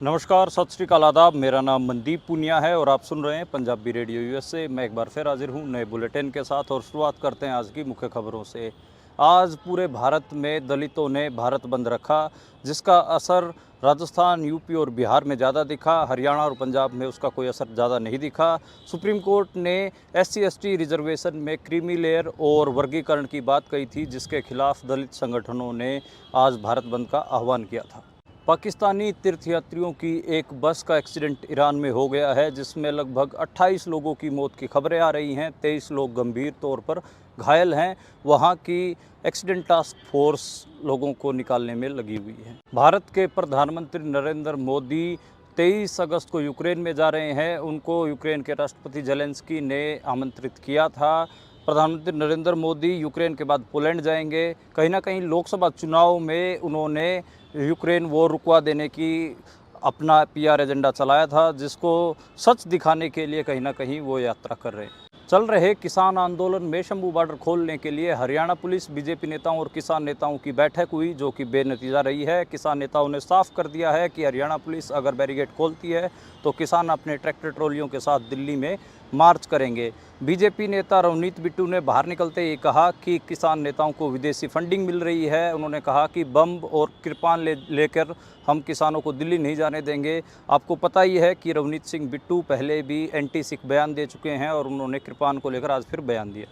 नमस्कार, सत श्री अकाल, आदाब। मेरा नाम मनदीप पुनिया है और आप सुन रहे हैं पंजाबी रेडियो यूएसए। मैं एक बार फिर हाजिर हूं नए बुलेटिन के साथ और शुरुआत करते हैं आज की मुख्य खबरों से। आज पूरे भारत में दलितों ने भारत बंद रखा, जिसका असर राजस्थान, यूपी और बिहार में ज़्यादा दिखा। हरियाणा और पंजाब में उसका कोई असर ज़्यादा नहीं दिखा। सुप्रीम कोर्ट ने SC/ST रिजर्वेशन में क्रीमी लेयर और वर्गीकरण की बात कही थी, जिसके खिलाफ दलित संगठनों ने आज भारत बंद का आह्वान किया था। पाकिस्तानी तीर्थयात्रियों की एक बस का एक्सीडेंट ईरान में हो गया है, जिसमें लगभग 28 लोगों की मौत की खबरें आ रही हैं। 23 लोग गंभीर तौर पर घायल हैं। वहां की एक्सीडेंट टास्क फोर्स लोगों को निकालने में लगी हुई है। भारत के प्रधानमंत्री नरेंद्र मोदी 23 अगस्त को यूक्रेन में जा रहे हैं। उनको यूक्रेन के राष्ट्रपति जेलेंस्की ने आमंत्रित किया था। प्रधानमंत्री नरेंद्र मोदी यूक्रेन के बाद पोलैंड जाएंगे। कहीं ना कहीं लोकसभा चुनाव में उन्होंने यूक्रेन वॉर रुकवा देने की अपना PR एजेंडा चलाया था, जिसको सच दिखाने के लिए कहीं ना कहीं वो यात्रा कर रहे हैं। चल रहे किसान आंदोलन में शंभू बॉर्डर खोलने के लिए हरियाणा पुलिस, BJP नेताओं और किसान नेताओं की बैठक हुई, जो कि बेनतीजा रही है। किसान नेताओं ने साफ कर दिया है कि हरियाणा पुलिस अगर बैरिकेड खोलती है तो किसान अपने ट्रैक्टर ट्रॉलियों के साथ दिल्ली में मार्च करेंगे। BJP नेता रवनीत बिट्टू ने बाहर निकलते ही कहा कि किसान नेताओं को विदेशी फंडिंग मिल रही है। उन्होंने कहा कि बम और कृपान लेकर हम किसानों को दिल्ली नहीं जाने देंगे। आपको पता ही है कि रवनीत सिंह बिट्टू पहले भी एंटी सिख बयान दे चुके हैं और उन्होंने कृपान को लेकर आज फिर बयान दिया।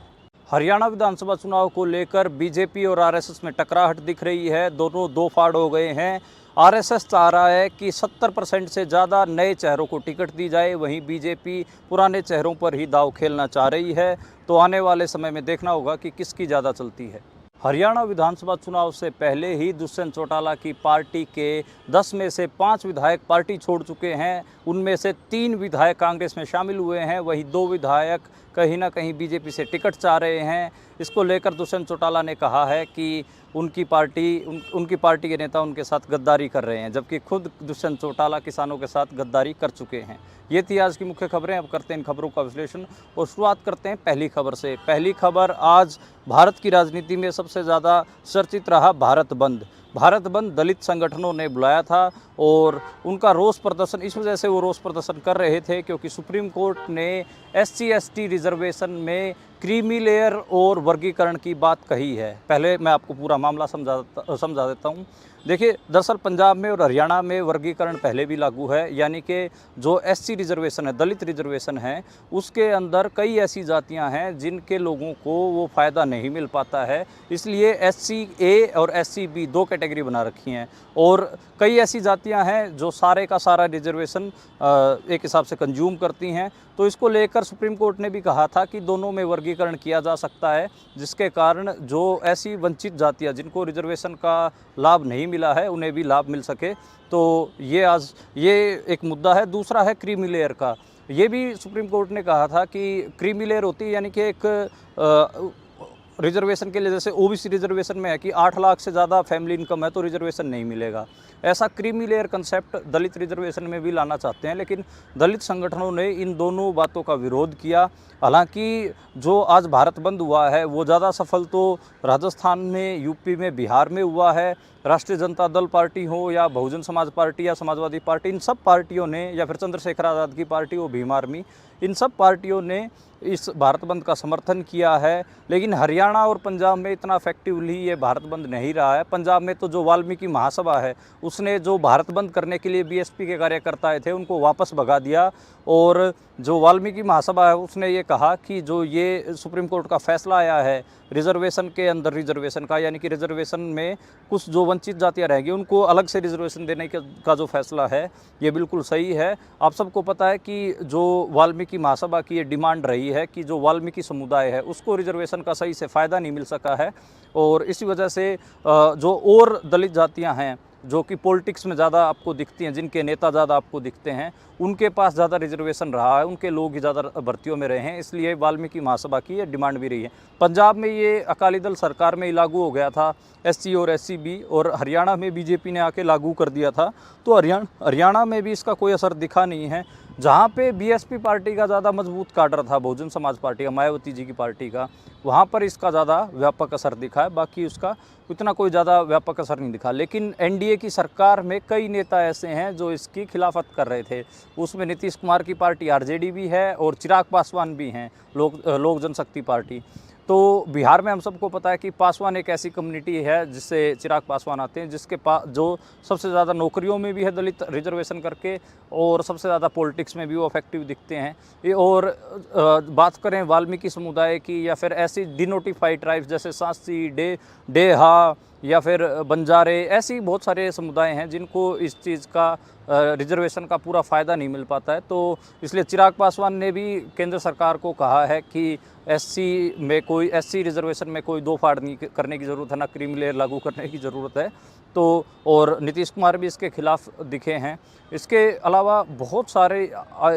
हरियाणा विधानसभा चुनाव को लेकर BJP और RSS में टकराहट दिख रही है। दोनों दो फाड़ हो गए हैं। RSS चाह रहा है कि 70% से ज़्यादा नए चेहरों को टिकट दी जाए, वहीं BJP पुराने चेहरों पर ही दांव खेलना चाह रही है। तो आने वाले समय में देखना होगा कि किसकी ज़्यादा चलती है। हरियाणा विधानसभा चुनाव से पहले ही दुष्यंत चौटाला की पार्टी के 10 में से 5 विधायक पार्टी छोड़ चुके हैं। उनमें से 3 विधायक कांग्रेस में शामिल हुए हैं, वहीं 2 विधायक कहीं ना कहीं BJP से टिकट चाह रहे हैं। इसको लेकर दुष्यंत चौटाला ने कहा है कि उनकी पार्टी के नेता उनके साथ गद्दारी कर रहे हैं, जबकि खुद दुष्यंत चौटाला किसानों के साथ गद्दारी कर चुके हैं। ये थी आज की मुख्य खबरें। अब करते हैं इन खबरों का विश्लेषण और शुरुआत करते हैं पहली खबर से। पहली खबर आज भारत की राजनीति में सबसे ज़्यादा चर्चित रहा भारत बंद। भारत बंद दलित संगठनों ने बुलाया था और उनका रोष प्रदर्शन इस वजह से वो रोष प्रदर्शन कर रहे थे क्योंकि सुप्रीम कोर्ट ने SC/ST रिजर्वेशन में क्रीमी लेयर और वर्गीकरण की बात कही है। पहले मैं आपको पूरा मामला समझा देता हूँ। देखिए, दरअसल पंजाब में और हरियाणा में वर्गीकरण पहले भी लागू है, यानी कि जो SC रिजर्वेशन है, दलित रिजर्वेशन है, उसके अंदर कई ऐसी जातियां हैं जिनके लोगों को वो फ़ायदा नहीं मिल पाता है। इसलिए SC-A और SC-B 2 कैटेगरी बना रखी हैं और कई ऐसी जातियां हैं जो सारे का सारा रिजर्वेशन एक हिसाब से कंज्यूम करती हैं। तो इसको लेकर सुप्रीम कोर्ट ने भी कहा था कि दोनों में वर्गीकरण किया जा सकता है, जिसके कारण जो ऐसी वंचित जातियां जिनको रिजर्वेशन का लाभ नहीं मिला है उन्हें भी लाभ मिल सके। तो ये एक मुद्दा है। दूसरा है क्रीमी लेयर का। ये भी सुप्रीम कोर्ट ने कहा था कि क्रीमी लेयर होती है, यानी कि एक रिजर्वेशन के लिए जैसे OBC रिजर्वेशन में है कि 8 लाख से ज़्यादा फैमिली इनकम है तो रिजर्वेशन नहीं मिलेगा। ऐसा क्रीमी लेयर कंसेप्ट दलित रिजर्वेशन में भी लाना चाहते हैं, लेकिन दलित संगठनों ने इन दोनों बातों का विरोध किया। हालांकि जो आज भारत बंद हुआ है वो ज़्यादा सफल तो राजस्थान में, यूपी में, बिहार में हुआ है। राष्ट्रीय जनता दल पार्टी हो या बहुजन समाज पार्टी या समाजवादी पार्टी, इन सब पार्टियों ने, या फिर चंद्रशेखर आज़ाद की पार्टी हो, भीम आर्मी, इन सब पार्टियों ने इस भारत बंद का समर्थन किया है। लेकिन हरियाणा और पंजाब में इतना इफेक्टिवली ये भारत बंद नहीं रहा है। पंजाब में तो जो वाल्मीकि महासभा है उसने जो भारत बंद करने के लिए BSP के कार्यकर्ता थे उनको वापस भगा दिया और जो वाल्मीकि महासभा है उसने ये कहा कि जो ये सुप्रीम कोर्ट का फैसला आया है रिजर्वेशन के अंदर रिजर्वेशन का, यानी कि रिजर्वेशन में कुछ जो वंचित जातियां रहेंगी उनको अलग से रिजर्वेशन देने का जो फैसला है ये बिल्कुल सही है। आप सबको पता है कि जो वाल्मीकि महासभा की ये डिमांड रही है कि जो वाल्मीकि समुदाय है उसको रिजर्वेशन का सही से फ़ायदा नहीं मिल सका है और इसी वजह से जो और दलित जातियाँ हैं जो कि पॉलिटिक्स में ज़्यादा आपको दिखती हैं, जिनके नेता ज़्यादा आपको दिखते हैं, उनके पास ज़्यादा रिजर्वेशन रहा है, उनके लोग ही ज़्यादा भर्तियों में रहे हैं, इसलिए वाल्मीकि महासभा की ये डिमांड भी रही है। पंजाब में ये अकाली दल सरकार में ही लागू हो गया था SC और SC-B, और हरियाणा में BJP ने आके लागू कर दिया था। तो हरियाणा में भी इसका कोई असर दिखा नहीं है। जहाँ पे बीएसपी पार्टी का ज़्यादा मजबूत काडर था, बहुजन समाज पार्टी का, मायावती जी की पार्टी का, वहाँ पर इसका ज़्यादा व्यापक असर दिखा है। बाकी उसका इतना कोई ज़्यादा व्यापक असर नहीं दिखा। लेकिन एनडीए की सरकार में कई नेता ऐसे हैं जो इसकी खिलाफत कर रहे थे। उसमें नीतीश कुमार की पार्टी आरजेडी भी है और चिराग पासवान भी हैं, लोक जनशक्ति पार्टी। तो बिहार में हम सबको पता है कि पासवान एक ऐसी कम्युनिटी है जिससे चिराग पासवान आते हैं, जिसके पास जो सबसे ज़्यादा नौकरियों में भी है दलित रिजर्वेशन करके, और सबसे ज़्यादा पॉलिटिक्स में भी वो इफेक्टिव दिखते हैं। और बात करें वाल्मीकि समुदाय की या फिर ऐसी डिनोटिफाइड ट्राइब्स जैसे सांसी, डेहा या फिर बंजारे, ऐसी बहुत सारे समुदाय हैं जिनको इस चीज़ का रिजर्वेशन का पूरा फ़ायदा नहीं मिल पाता है। तो इसलिए चिराग पासवान ने भी केंद्र सरकार को कहा है कि एससी रिजर्वेशन में कोई दो फाड़ नहीं करने की ज़रूरत है, ना क्रीमी लेयर लागू करने की ज़रूरत है। तो और नीतीश कुमार भी इसके खिलाफ दिखे हैं। इसके अलावा बहुत सारे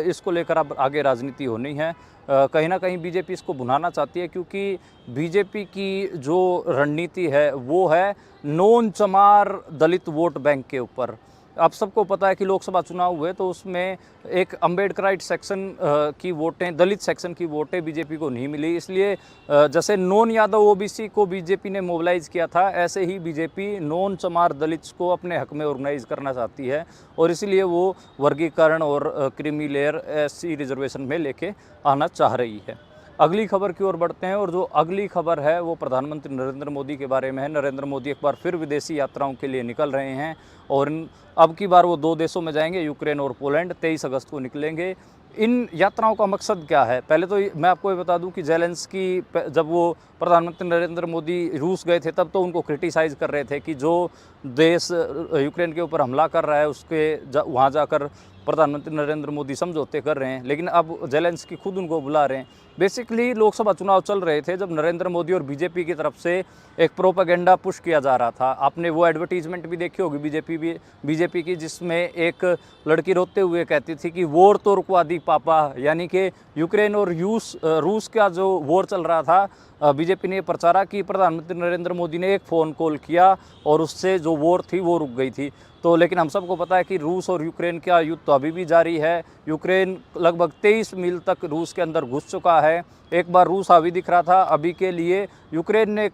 इसको लेकर अब आगे राजनीति होनी है। कहीं ना कहीं बीजेपी इसको भुनाना चाहती है, क्योंकि बीजेपी की जो रणनीति है वो है नॉन चमार दलित वोट बैंक के ऊपर। आप सबको पता है कि लोकसभा चुनाव हुए तो उसमें एक अम्बेडकराइट सेक्शन की वोटें, दलित सेक्शन की वोटें बीजेपी को नहीं मिली। इसलिए जैसे नॉन यादव ओबीसी को बीजेपी ने मोबिलाइज किया था, ऐसे ही बीजेपी नॉन चमार दलित्स को अपने हक में ऑर्गेनाइज करना चाहती है, और इसीलिए वो वर्गीकरण और क्रीमी लेयर एससी रिजर्वेशन में लेके आना चाह रही है। अगली खबर की ओर बढ़ते हैं, और जो अगली खबर है वो प्रधानमंत्री नरेंद्र मोदी के बारे में है। नरेंद्र मोदी एक बार फिर विदेशी यात्राओं के लिए निकल रहे हैं, और अब की बार वो 2 देशों में जाएंगे, यूक्रेन और पोलैंड। 23 अगस्त को निकलेंगे। इन यात्राओं का मकसद क्या है? पहले तो मैं आपको ये बता दूं कि जेलेंस्की, जब वो प्रधानमंत्री नरेंद्र मोदी रूस गए थे तब तो उनको क्रिटिसाइज़ कर रहे थे कि जो देश यूक्रेन के ऊपर हमला कर रहा है उसके वहाँ जाकर प्रधानमंत्री नरेंद्र मोदी समझौते कर रहे हैं। लेकिन अब जेलेंस्की खुद उनको बुला रहे हैं। बेसिकली लोकसभा चुनाव चल रहे थे जब नरेंद्र मोदी और बीजेपी की तरफ से एक प्रोपेगेंडा पुश किया जा रहा था। आपने वो एडवर्टीजमेंट भी देखी होगी बीजेपी की, जिसमें एक लड़की रोते हुए कहती थी कि वॉर तो रुकवा दी पापा, यानी कि यूक्रेन और रूस का जो वॉर चल रहा था, बीजेपी ने प्रचारा कि प्रधानमंत्री नरेंद्र मोदी ने एक फ़ोन कॉल किया और उससे जो वॉर थी वो रुक गई थी। तो लेकिन हम सबको पता है कि रूस और यूक्रेन का युद्ध तो अभी भी जारी है। यूक्रेन लगभग 23 मील तक रूस के अंदर घुस चुका है। एक बार रूस हावी दिख रहा था, अभी के लिए यूक्रेन ने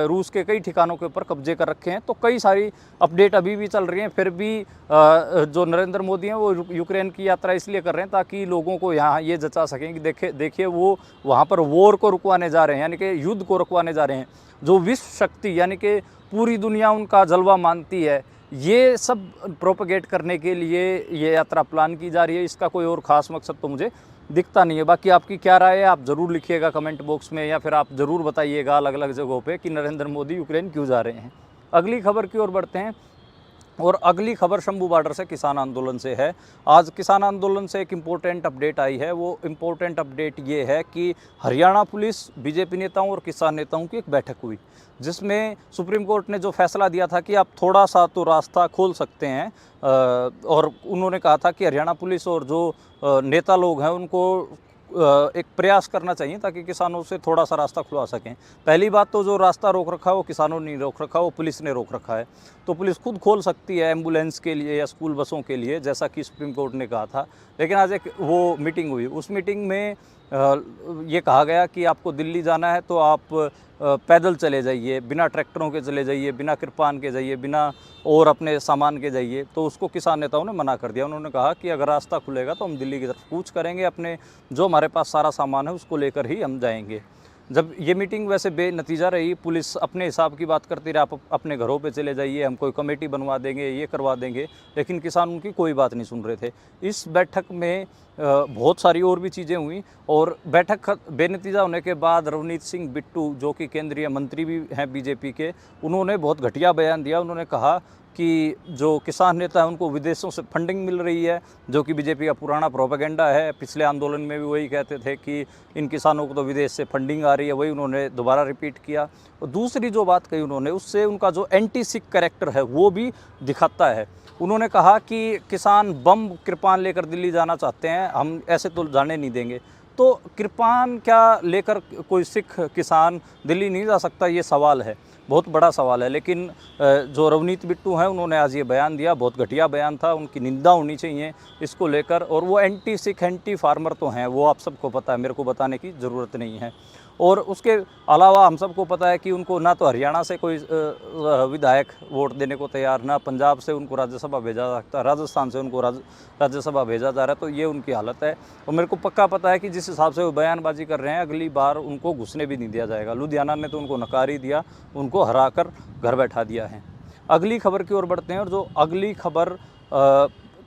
रूस के कई ठिकानों के ऊपर कब्जे कर रखे हैं। तो कई सारी अपडेट अभी भी चल रही हैं। फिर भी जो नरेंद्र मोदी हैं वो यूक्रेन की यात्रा इसलिए कर रहे हैं ताकि लोगों को यहाँ ये जता सकें कि देखिए वो वहाँ पर वॉर को रुकवाने जा रहे हैं, यानी कि युद्ध को रुकवाने जा रहे हैं। जो विश्व शक्ति यानी कि पूरी दुनिया उनका जलवा मानती है, ये सब प्रोपेगेट करने के लिए ये यात्रा प्लान की जा रही है। इसका कोई और ख़ास मकसद तो मुझे दिखता नहीं है। बाकी आपकी क्या राय है आप ज़रूर लिखिएगा कमेंट बॉक्स में, या फिर आप ज़रूर बताइएगा अलग अलग जगहों पे कि नरेंद्र मोदी यूक्रेन क्यों जा रहे हैं। अगली खबर की ओर बढ़ते हैं, और अगली खबर शंभू बॉर्डर से किसान आंदोलन से है। आज किसान आंदोलन से एक इम्पोर्टेंट अपडेट आई है। वो इम्पोर्टेंट अपडेट ये है कि हरियाणा पुलिस, बीजेपी नेताओं और किसान नेताओं की एक बैठक हुई, जिसमें सुप्रीम कोर्ट ने जो फैसला दिया था कि आप थोड़ा सा तो रास्ता खोल सकते हैं, और उन्होंने कहा था कि हरियाणा पुलिस और जो नेता लोग हैं उनको एक प्रयास करना चाहिए ताकि किसानों से थोड़ा सा रास्ता खुलवा सकें। पहली बात तो जो रास्ता रोक रखा है वो किसानों ने नहीं रोक रखा, वो पुलिस ने रोक रखा है। तो पुलिस खुद खोल सकती है एम्बुलेंस के लिए या स्कूल बसों के लिए, जैसा कि सुप्रीम कोर्ट ने कहा था। लेकिन आज एक वो मीटिंग हुई, उस मीटिंग में ये कहा गया कि आपको दिल्ली जाना है तो आप पैदल चले जाइए, बिना ट्रैक्टरों के चले जाइए, बिना कृपान के जाइए, बिना और अपने सामान के जाइए। तो उसको किसान नेताओं ने मना कर दिया। उन्होंने कहा कि अगर रास्ता खुलेगा तो हम दिल्ली की तरफ कूच करेंगे, अपने जो हमारे पास सारा सामान है उसको लेकर ही हम जाएंगे। जब ये मीटिंग वैसे बेनतीजा रही, पुलिस अपने हिसाब की बात करती रही, आप अपने घरों पे चले जाइए, हम कोई कमेटी बनवा देंगे, ये करवा देंगे, लेकिन किसान उनकी कोई बात नहीं सुन रहे थे। इस बैठक में बहुत सारी और भी चीज़ें हुई, और बैठक बेनतीजा होने के बाद रवनीत सिंह बिट्टू, जो कि केंद्रीय मंत्री भी हैं बीजेपी के, उन्होंने बहुत घटिया बयान दिया। उन्होंने कहा कि जो किसान नेता हैं उनको विदेशों से फंडिंग मिल रही है, जो कि बीजेपी का पुराना प्रोपेगेंडा है। पिछले आंदोलन में भी वही कहते थे कि इन किसानों को तो विदेश से फंडिंग आ रही है, वही उन्होंने दोबारा रिपीट किया। और दूसरी जो बात कही उन्होंने, उससे उनका जो एंटी सिख कैरेक्टर है वो भी दिखाता है। उन्होंने कहा कि किसान बम कृपान लेकर दिल्ली जाना चाहते हैं, हम ऐसे तो जाने नहीं देंगे। तो कृपान क्या लेकर कोई सिख किसान दिल्ली नहीं जा सकता, ये सवाल है, बहुत बड़ा सवाल है। लेकिन जो रवनीत बिट्टू हैं उन्होंने आज ये बयान दिया, बहुत घटिया बयान था, उनकी निंदा होनी चाहिए इसको लेकर। और वो एंटी सिख एंटी फार्मर तो हैं, वो आप सबको पता है, मेरे को बताने की ज़रूरत नहीं है। और उसके अलावा हम सबको पता है कि उनको ना तो हरियाणा से कोई विधायक वोट देने को तैयार, ना पंजाब से उनको राज्यसभा भेजा जा सकता, राजस्थान से उनको राज्यसभा भेजा जा रहा है। तो ये उनकी हालत है। और मेरे को पक्का पता है कि जिस हिसाब से वो बयानबाजी कर रहे हैं, अगली बार उनको घुसने भी नहीं दिया जाएगा। लुधियाना ने तो उनको नकार ही दिया, उनको हरा कर घर बैठा दिया है। अगली खबर की ओर बढ़ते हैं। और जो अगली खबर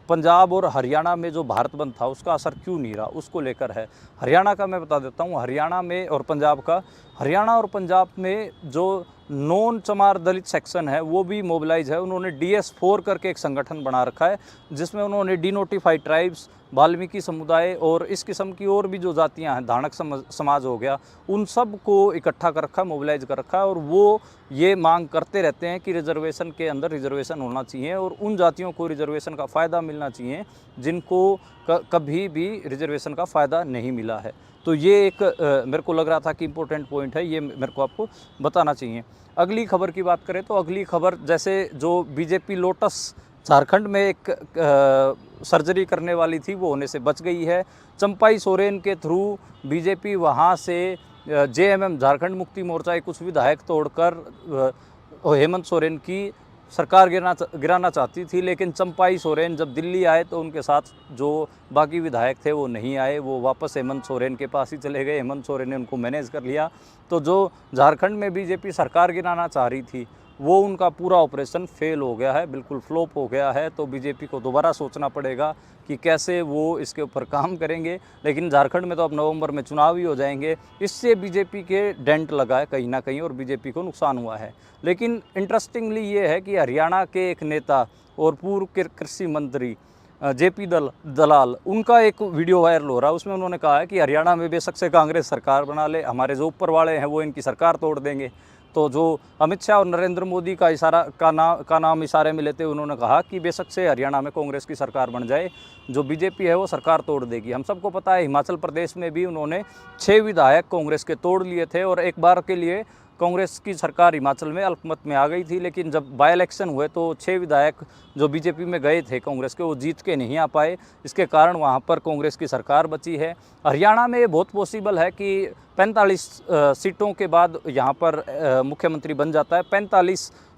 पंजाब और हरियाणा में जो भारत बंद था उसका असर क्यों नहीं रहा, उसको लेकर है। हरियाणा का मैं बता देता हूँ, हरियाणा में और पंजाब का। हरियाणा और पंजाब में जो नॉन चमार दलित सेक्शन है वो भी मोबिलाइज है। उन्होंने DS4 करके एक संगठन बना रखा है, जिसमें उन्होंने डिनोटिफाइड ट्राइब्स, वाल्मीकि समुदाय और इस किस्म की और भी जो जातियां हैं, धानक समाज हो गया, उन सब को इकट्ठा कर रखा, मोबिलाइज कर रखा है। और वो ये मांग करते रहते हैं कि रिजर्वेशन के अंदर रिजर्वेशन होना चाहिए और उन जातियों को रिजर्वेशन का फ़ायदा मिलना चाहिए जिनको कभी भी रिजर्वेशन का फ़ायदा नहीं मिला है। तो ये एक मेरे को लग रहा था कि इम्पोर्टेंट पॉइंट है, ये मेरे को आपको बताना चाहिए। अगली खबर की बात करें तो अगली खबर, जैसे जो बीजेपी लोटस झारखंड में एक सर्जरी करने वाली थी वो होने से बच गई है। चंपाई सोरेन के थ्रू बीजेपी वहाँ से JMM झारखंड मुक्ति मोर्चा के कुछ विधायक तोड़कर हेमंत सोरेन की सरकार गिराना चाहती थी। लेकिन चंपाई सोरेन जब दिल्ली आए तो उनके साथ जो बाकी विधायक थे वो नहीं आए, वो वापस हेमंत सोरेन के पास ही चले गए। हेमंत सोरेन ने उनको मैनेज कर लिया। तो जो झारखंड में बीजेपी सरकार गिराना चाह रही थी वो उनका पूरा ऑपरेशन फेल हो गया है, बिल्कुल फ्लॉप हो गया है। तो बीजेपी को दोबारा सोचना पड़ेगा कि कैसे वो इसके ऊपर काम करेंगे। लेकिन झारखंड में तो अब नवंबर में चुनाव ही हो जाएंगे, इससे बीजेपी के डेंट लगा है कहीं ना कहीं और बीजेपी को नुकसान हुआ है। लेकिन इंटरेस्टिंगली ये है कि हरियाणा के एक नेता और पूर्व कृषि मंत्री JP दलाल, उनका एक वीडियो वायरल हो रहा है। उसमें उन्होंने कहा है कि हरियाणा में बेशक से कांग्रेस सरकार बना ले, हमारे जो ऊपर वाले हैं वो इनकी सरकार तोड़ देंगे। तो जो अमित शाह और नरेंद्र मोदी का नाम इशारे में लेते हुए उन्होंने कहा कि बेशक से हरियाणा में कांग्रेस की सरकार बन जाए, जो बीजेपी है वो सरकार तोड़ देगी। हम सबको पता है हिमाचल प्रदेश में भी उन्होंने 6 विधायक कांग्रेस के तोड़ लिए थे और एक बार के लिए कांग्रेस की सरकार हिमाचल में अल्पमत में आ गई थी। लेकिन जब बाई इलेक्शन हुए तो 6 विधायक जो बीजेपी में गए थे कांग्रेस के, वो जीत के नहीं आ पाए। इसके कारण वहाँ पर कांग्रेस की सरकार बची है। हरियाणा में ये बहुत पॉसिबल है कि 45 सीटों के बाद यहाँ पर मुख्यमंत्री बन जाता है।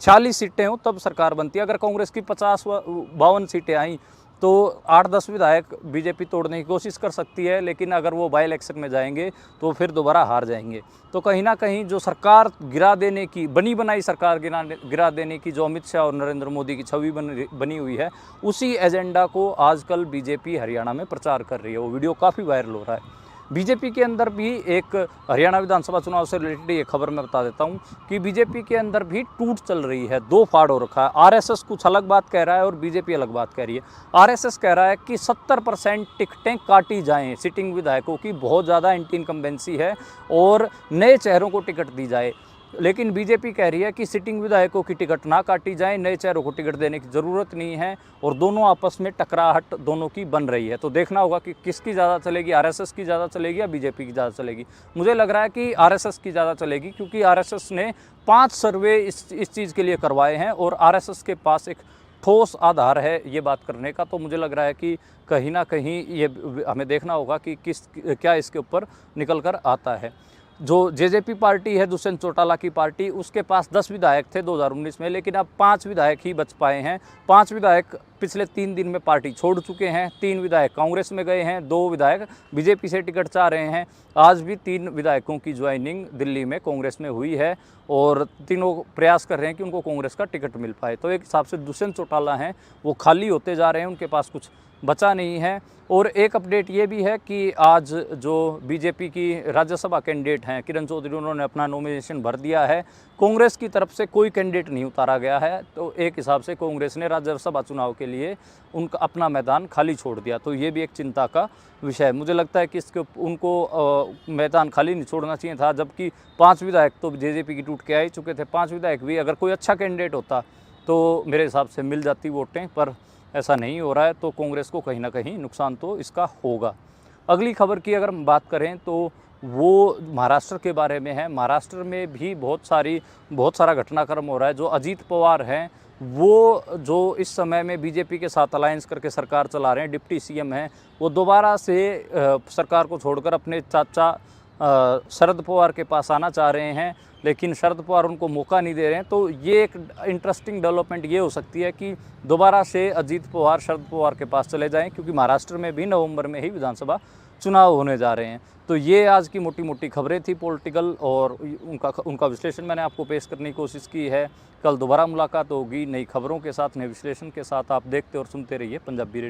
46 सीटें हों तब सरकार बनती है। अगर कांग्रेस की 52 सीटें आई तो 8-10 विधायक बीजेपी तोड़ने की कोशिश कर सकती है। लेकिन अगर वो बाई इलेक्शन में जाएंगे तो फिर दोबारा हार जाएंगे। तो कहीं ना कहीं जो सरकार गिरा देने की, बनी बनाई सरकार गिरा देने की जो अमित शाह और नरेंद्र मोदी की छवि बनी हुई है, उसी एजेंडा को आजकल बीजेपी हरियाणा में प्रचार कर रही है। वो वीडियो काफ़ी वायरल हो रहा है। बीजेपी के अंदर भी एक हरियाणा विधानसभा चुनाव से रिलेटेड ये खबर मैं बता देता हूँ कि बीजेपी के अंदर भी टूट चल रही है, 2 फाड़ हो रखा है। RSS कुछ अलग बात कह रहा है और बीजेपी अलग बात कह रही है। RSS कह रहा है कि 70% टिकटें काटी जाएं, सिटिंग विधायकों की बहुत ज़्यादा एंटी इनकम्बेंसी है और नए चेहरों को टिकट दी जाए। लेकिन बीजेपी कह रही है कि सिटिंग विधायकों की टिकट ना काटी जाए, नए चेहरों को टिकट देने की ज़रूरत नहीं है। और दोनों आपस में टकराहट दोनों की बन रही है। तो देखना होगा कि किसकी ज़्यादा चलेगी, RSS की ज़्यादा चलेगी या बीजेपी की ज़्यादा चलेगी। मुझे लग रहा है कि RSS की ज़्यादा चलेगी, क्योंकि RSS ने 5 सर्वे इस चीज़ के लिए करवाए हैं और RSS के पास एक ठोस आधार है ये बात करने का। तो मुझे लग रहा है कि कहीं ना कहीं ये हमें देखना होगा कि क्या इसके ऊपर निकल कर आता है। जो JJP पार्टी है, दुष्यंत चौटाला की पार्टी, उसके पास 10 विधायक थे 2019 में, लेकिन अब 5 विधायक ही बच पाए हैं। 5 विधायक पिछले 3 दिन में पार्टी छोड़ चुके हैं। 3 विधायक कांग्रेस में गए हैं, 2 विधायक बीजेपी से टिकट चाह रहे हैं। आज भी 3 विधायकों की ज्वाइनिंग दिल्ली में कांग्रेस में हुई है और तीनों प्रयास कर रहे हैं कि उनको कांग्रेस का टिकट मिल पाए। तो एक हिसाब से दुष्यंत चौटाला हैं वो खाली होते जा रहे हैं, उनके पास कुछ बचा नहीं है। और एक अपडेट ये भी है कि आज जो बीजेपी की राज्यसभा कैंडिडेट हैं किरण चौधरी, उन्होंने अपना नॉमिनेशन भर दिया है। कांग्रेस की तरफ से कोई कैंडिडेट नहीं उतारा गया है। तो एक हिसाब से कांग्रेस ने राज्यसभा चुनाव के लिए उनका अपना मैदान खाली छोड़ दिया। तो ये भी एक चिंता का विषय है। मुझे लगता है कि उनको मैदान खाली नहीं छोड़ना चाहिए था, जबकि 5 विधायक तो JJP की टूट के आ ही चुके थे। 5 विधायक भी अगर कोई अच्छा कैंडिडेट होता तो मेरे हिसाब से मिल जाती वोटें, पर ऐसा नहीं हो रहा है। तो कांग्रेस को कहीं ना कहीं नुकसान तो इसका होगा। अगली खबर की अगर हम बात करें तो वो महाराष्ट्र के बारे में है। महाराष्ट्र में भी बहुत सारा घटनाक्रम हो रहा है। जो अजीत पवार हैं, वो जो इस समय में बीजेपी के साथ अलायंस करके सरकार चला रहे हैं, डिप्टी सीएम हैं, वो दोबारा से सरकार को छोड़कर अपने चाचा शरद पवार के पास आना चाह रहे हैं, लेकिन शरद पवार उनको मौका नहीं दे रहे हैं। तो ये एक इंटरेस्टिंग डेवलपमेंट ये हो सकती है कि दोबारा से अजीत पवार शरद पवार के पास चले जाएं, क्योंकि महाराष्ट्र में भी नवंबर में ही विधानसभा चुनाव होने जा रहे हैं। तो ये आज की मोटी मोटी खबरें थी पॉलिटिकल, और उनका विश्लेषण मैंने आपको पेश करने की कोशिश की है। कल दोबारा मुलाकात होगी नई खबरों के साथ, नए विश्लेषण के साथ। आप देखते और सुनते रहिए पंजाबी रेडियो।